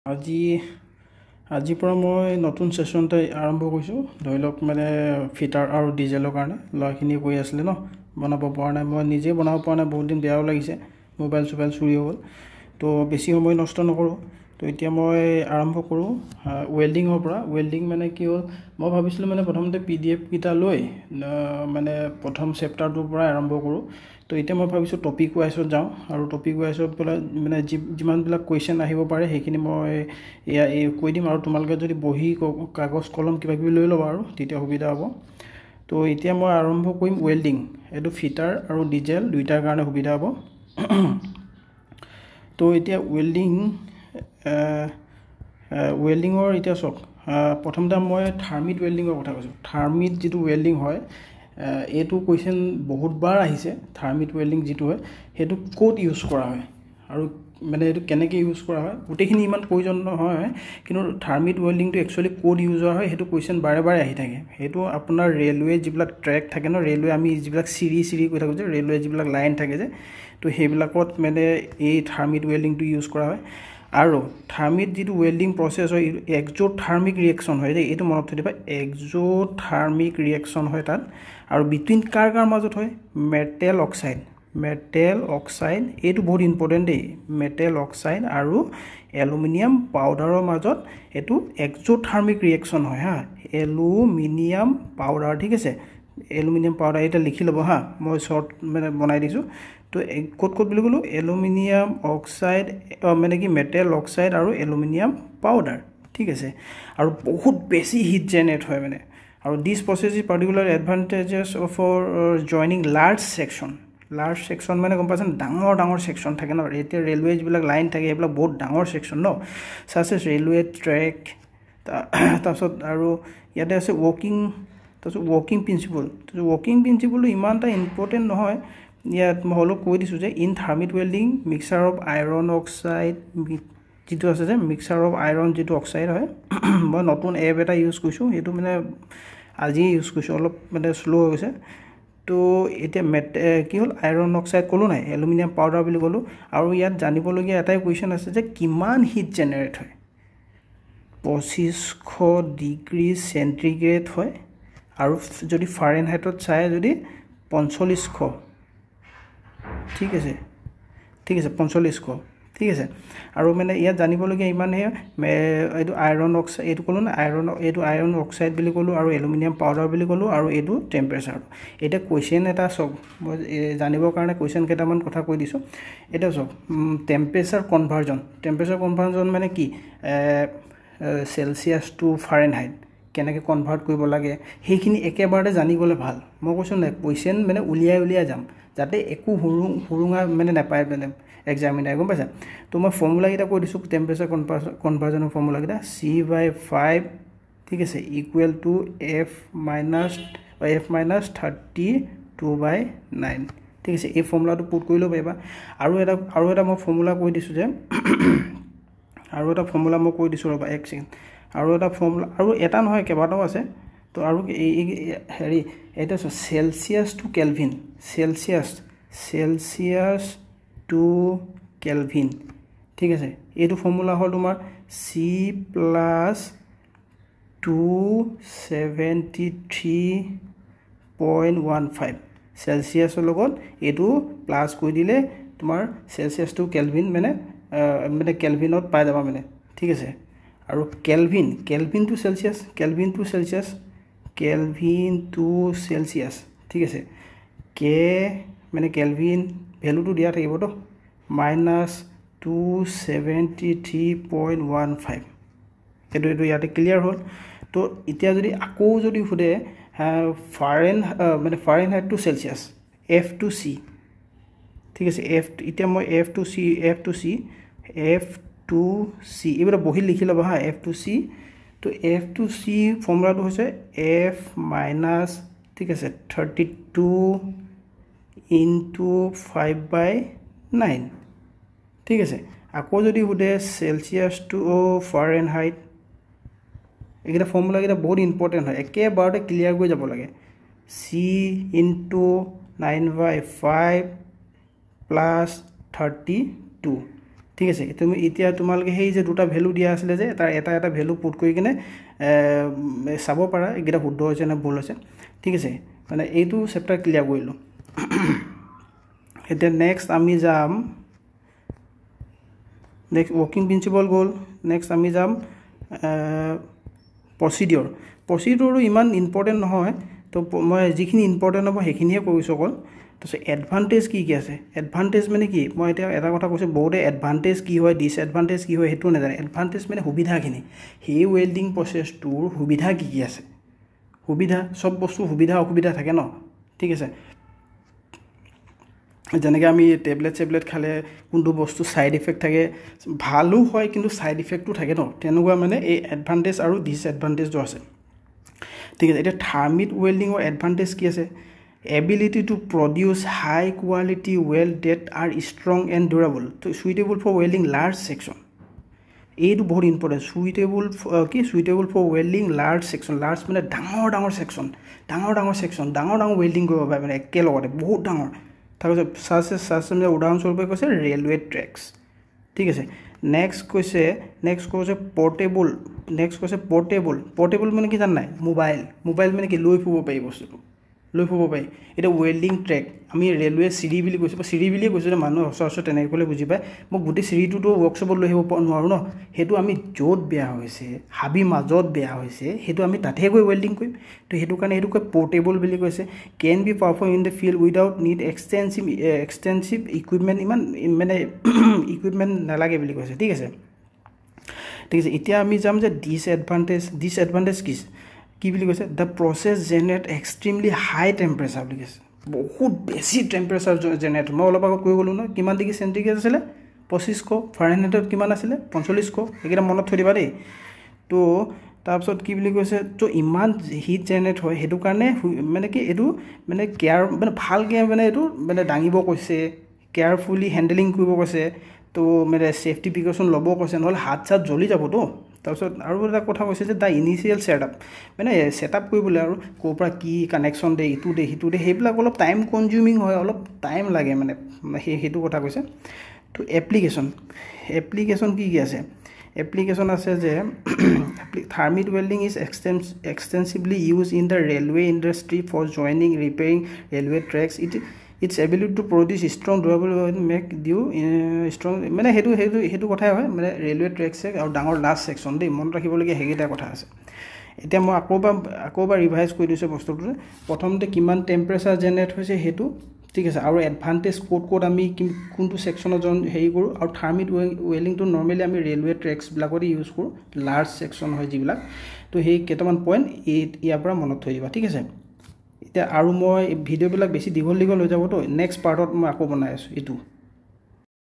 আজিৰ পৰা মই নতুন সেশন এটা আৰম্ভ কৰিছো ধৰি লওক মানে ফিটাৰ আৰু ডিজেলৰ কাৰণে লখিনি কৈ আছিল ন বনাব পৰা নাই মই নিজে বনাব পৰা নাই বহুত দিন বেয়াও লাগিছে মোবাইল চুৰি হৈ গ'ল তো বেছি সময় নষ্ট নকৰো তো এতিয়া মই আৰম্ভ কৰো ওয়েল্ডিংৰ পৰা ওয়েল্ডিং মানে কি হ'ল মই ভাবিছিলো মানে প্ৰথমতে পিডিএফ কিটা লৈ মানে প্ৰথম চেপ্টাৰটোৰ পৰা আৰম্ভ কৰো তো এতিয়া মই ভাবিছো টপিক ওয়াইজত যাও আৰু টপিক ওয়াইজত মানে যিমান বিলাক কোৱেশ্চন আহিব পাৰে হেখিনি মই এই কৈ দিম আৰু তোমালোকে যদি বহি কাগজ কলম কিবা কিবি লৈ লবা আৰু তেতিয়া সুবিধা হ'ব তো এতিয়া মই আৰম্ভ কৰিম ওয়েল্ডিং এটো ফিটাৰ আৰু ডিজেল দুইটাৰ কাৰণে সুবিধা হ'ব তো এতিয়া ওয়েল্ডিংৰ এতিয়া চক প্ৰথমতে মই থাৰ্মিট ওয়েল্ডিংৰ কথা কৈছো থাৰ্মিট যেটো ওয়েল্ডিং হয় এটো কোৱেশ্চন বহুত বাৰ আহিছে থাৰ্মিট ওয়েল্ডিং যেটো হয় হেতু কোড ইউজ কৰা হয় আৰু মানে এটো কেনেকৈ ইউজ কৰা হয় গুটেখিনি ইমান প্ৰয়োজন নহয় কিন্তু থাৰ্মিট ওয়েল্ডিংটো একচুয়ালি কোড ইউজ হয় হেতু কোৱেশ্চন বাৰে বাৰে আহি থাকে হেতু আপোনাৰ ৰেলৱে যিবিলাক ট্ৰেক থাকে ন ৰেলৱে আমি যিবিলাক সিৰি কৈ থাকো যে ৰেলৱে যিবিলাক লাইন থাকে যে তো হেবিলাকত মানে এই থাৰ্মিট ওয়েল্ডিংটো ইউজ কৰা হয় আৰু থাৰ্মিট যেটো ওয়েল্ডিং প্ৰসেস হয় এক্সোথাৰ্মিক ৰিঅ্যাকশন হয় এটো মনত থৈবা এক্সোথাৰ্মিক ৰিঅ্যাকশন হয় তাত আৰু বিটুইন কাৰ মাজত হয় মেটেল অক্সাইড এটো বহুত ইম্পৰ্টেন্ট দেই মেটেল অক্সাইড আৰু এলুমিনিয়াম পাউডাৰৰ মাজত এটো এক্সোথাৰ্মিক ৰিঅ্যাকশন হয় হা এলুমিনিয়াম পাউডাৰ ঠিক আছে এলুমিনিয়াম পাউডাৰ এটা লিখি লব হা মই শর্ট মানে বনাই দিছো তো কোড বুলি গলো এলুমিনিয়াম অক্সাইড মানে কি মেটেল অক্সাইড আৰু এলুমিনিয়াম পাউডাৰ ঠিক আছে আৰু বহুত বেছি হিট জেনাৰেট হয় মানে আৰু this process is particular advantages for joining large section মানে গম পাছন ডাঙৰ সেকশন থাকে ন এতিয়া ৰেলৱে যিবিলাক লাইন থাকে এইবিলাক বহুত ডাঙৰ সেকশন ন সাসেস ৰেলৱে ট্ৰেক তাৰছত আৰু ইয়াতে আছে ওয়াৰ্কিং প্ৰিন্সিপল ইমানটা ইম্পৰ্টেন্ট নহয় ইয়াত মই হলো কৈ দিছো যে in thermite welding mixer of iron oxide যেটো আছে যে মিক্সাৰ অফ আইৰন যেটো অক্সাইড হয় মই নতুন এপ এটা ইউজ কৰিছো এটো মানে আজি ইউজ কৰিছো অলপ মানে স্লো হৈ গৈছে তো এতিয়া কি হল আইৰন অক্সাইড কলো নাই এলুমিনিয়াম পাউডাৰ বুলি কলো আৰু ইয়াত জানিবলগীয়া এটাই কোৱেশ্চন আছে যে কিমান হিট জেনাৰেট হয় 2500 ডিগ্ৰী সেন্টিগ্ৰেড হয় আৰু যদি ফাৰেনহাইটত চাই যদি 4500 ঠিক আছে 4500 ঠিক আছে আৰু মানে ইয়াত জানিবলগীয়া ইমান হে এটো আইৰন অক্সাইড এটো কলো না আইৰন অক্সাইড বুলি কলো আৰু এলুমিনিয়াম পাউডাৰ বুলি কলো আৰু এটো টেম্পাৰেচাৰ এটা কোৱেশ্চন এটা সব জানিবৰ কাৰণে কোৱেশ্চন কেটামান কথা কৈ দিছো এটা সব টেম্পাৰেচাৰ কনভাৰ্জন মানে কি সেলসিয়াস টু ফাৰেনহাইট কেনেকৈ কনভাৰ্ট কৰিব লাগে হেখিনি একেবাৰে জানি গলে ভাল মই কৈছো না কোৱেশ্চন মানে উলিয়াই যাম যাতে একো হুৰুঙা মানে নাপায় মানে এক্সামিনাৰ গম পাইছা তো মই ফৰ্মুলা এটা কৈ দিছো টেম্পাৰেচাৰ কনভাৰ্জনৰ ফৰ্মুলা এটা C/5 ঠিক আছে ইকুৱেল টু F - 32/9 ঠিক আছে এই ফৰ্মুলাটো পুট কৰি লব পাৰিবা আৰু এটা মই ফৰ্মুলা কৈ দিছো যে আৰু এটা ফৰ্মুলা মই কৈ দিছো ৰবা এক সেকেন্ড আৰু এটা ফৰ্মুলা আৰু এটা নহয় কেবাটাও আছে তো আৰু হেৰি এটা Celsius to kelvin Celsius to kelvin ঠিক আছে এইটো ফৰ্মুলা হল তোমাৰ C + 273.15 সেলসিয়াসৰ লগত এটো প্লাস কৰি দিলে তোমাৰ সেলসিয়াস টু কেলভিন মানে কেলভিনত পাই যাবা মানে ঠিক আছে আৰু কেলভিন টু সেলসিয়াস ঠিক আছে কে মানে কেলভিন ভ্যালুটো দিয়া থাকিব তো -273.15 এটো ইয়াতে ক্লিয়াৰ হল তো এতিয়া যদি আকৌ যদি ফুদে Fahrenheit to Celsius F to C ঠিক আছে এতিয়া মই F to C এবাৰ বহি লিখি লবা হা F to C তো F to C ফৰ্মুলাটো হৈছে F - ঠিক আছে 32 * 5/9 ঠিক আছে আকৌ যদি হুদে সেলসিয়াস টু ফাৰেনহাইট একেটা ফৰ্মুলা কেটা বহুত ইম্পৰ্টেন্ট হয় একেবাৰতে ক্লিয়াৰ কৰি যাব লাগে C * 9/5 + 32 ঠিক আছে তুমি এতিয়া তোমালোকে সেই যে দুটা ভ্যালু দিয়া আছিল যে তাৰ এটা এটা ভ্যালু পুট কৰি কিনে চাব পাৰা একেটা শুদ্ধ হৈছে না ভুল হৈছে ঠিক আছে মানে এইটো চেপ্টাৰ ক্লিয়াৰ কৰিলো এতিয়া নেক্সট আমি যাম নেক্সট ওয়াৰ্কিং প্ৰিন্সিপল গোল নেক্সট আমি যাম প্ৰচিডিউৰ ইমান ইম্পৰ্টেন্ট নহয় তো মই যিখিনি ইম্পৰ্টেন্ট হ'ব সেইখিনিহে কৈছো অকল তো এডভান্টেজ কি কি আছে এডভান্টেজ মানে কি মই এটা এটা কথা কৈছো বহুতে এডভান্টেজ কি হয় ডিসএডভান্টেজ কি হয় হেতু নাজানে এডভান্টেজ মানে সুবিধাখিনি সেই ওয়েল্ডিং প্ৰসেছটোৰ সুবিধা কি কি আছে সুবিধা সব বস্তু সুবিধা অসুবিধা থাকে ন ঠিক আছে যেনেকৈ আমি টেবলেট খালে কোনটো বস্তু সাইড ইফেক্ট থাকে ভালো হয় কিন্তু সাইড ইফেক্টটো থাকে ন তেনেকুৱা মানে এই এডভান্টেজ আৰু ডিসএডভান্টেজটো আছে ঠিক আছে এটা থাৰ্মিট ওয়েল্ডিংৰ এডভান্টেজ কি আছে ability to produce high quality weld that are strong and durable so suitable for welding large section এইটো বহুত important suitable for welding large section large মানে ডাঙৰ সেকশন ডাঙৰ welding কৰিব পাৰে মানে একে লগতে বহুত ডাঙৰ তাৰপিছত সাসে উদাহৰণস্বৰূপে কৈছে ৰেলৱে ট্ৰেক্স ঠিক আছে নেক্সট কৈছে পোৰ্টেবল মানে কি জান নাই মোবাইল মানে কি লৈ ফুৰিব পাৰি বস্তুটো লৈ ফুৰিব পাৰি এটা ওয়েল্ডিং ট্ৰেক আমি ৰেলৱে সিৰি বুলি কৈছো সিৰি বুলি কৈছো মানুহ সচৰাচৰ তেনেকৈ ক'লে বুজি পায় মই গুটি সিৰিটোটো ওয়াৰ্কশ্বপত লৈ আহিব নোৱাৰো ন হেতু আমি য'ত বেয়া হৈছে হাবি মাজত বেয়া হৈছে হেতু আমি তাতে গৈ ওয়েল্ডিং কৰিম তো হেতু কাৰণে হেতু কয় পোৰ্টেবল বুলি কৈছে can be perform in the field without need extensive equipment ইমান মানে ইকুইপমেন্ট নালাগে বুলি কৈছে ঠিক আছে এতিয়া আমি যাম যে ডিসএডভান্টেজ কি বুলি কৈছে the process generate extremely high temperature বুলি কৈছে বহুত বেছি টেম্পারেচার জেনারেট মই অলপ আগত কৈ গলো ন কিমান ডিগ্ৰী সেন্টিগ্ৰেড আছিল 2500 ফাৰেনহাইটত কিমান আছিল 4500 একেটা মনত থৈ দিবা দেই তো তাৰপিছত কি বুলি কৈছে তো ইমান হিট জেনাৰেট হয় হেতু কাৰণে মানে কি এটো মানে কেয়াৰ মানে ভালকে মানে এটো মানে দাঙিব কৈছে কেয়াৰফুলি হ্যান্ডলিং কৰিব কৈছে তো মানে সেফটি প্ৰিকশন ল'ব কৈছে নহলে হাত চাত জ্বলি যাব তো তাৰপিছত আৰু এটা কথা কৈছে যে দা ইনিশিয়াল সেটআপ মানে সেটআপ কৰিবলৈ আৰু কোপৰা কি কানেকশন দে ইটু দে হিটু দে হেবিলাক অলপ টাইম কনজিউমিং হয় অলপ টাইম লাগে মানে হেতু কথা কৈছে তো এপ্লিকেশন কি আছে এপ্লিকেশন আছে যে thermite welding is extensively used in the railway industry for joining repairing railway tracks its ability to produce strong durable make due strong মানে হেতু কথাই হয় মানে ৰেলৱে ট্ৰেকছে আৰু ডাঙৰ লাষ্ট সেকশন দেই মন ৰাখিবলগীয়া হেগিটা কথা আছে এতিয়া মই আকৌবা ৰিভাইজ কৰি দিছো বস্তুটো প্ৰথমতে কিমান টেম্পাৰেচাৰ জেনাৰেট হৈছে হেতু ঠিক আছে আৰু এডভান্টেজ কোড আমি কোনটো সেকশনৰ জন হেৰি কৰো আৰু থাৰ্মিট ওয়েল্ডিং টো নৰমালি আমি ৰেলৱে ট্ৰেক্স বিলাকত ইউজ কৰো লাৰ্জ সেকশন হয় যিবিলাক তো হেই কেটামান পইণ্ট ইয়াৰ পৰা মনত থৈ দিবা ঠিক আছে এতিয়া আৰু মই ভিডিও বিলাক বেছি দীঘল হৈ যাব তো নেক্সট পাৰ্টত মই আকৌ বনাই আছো এটো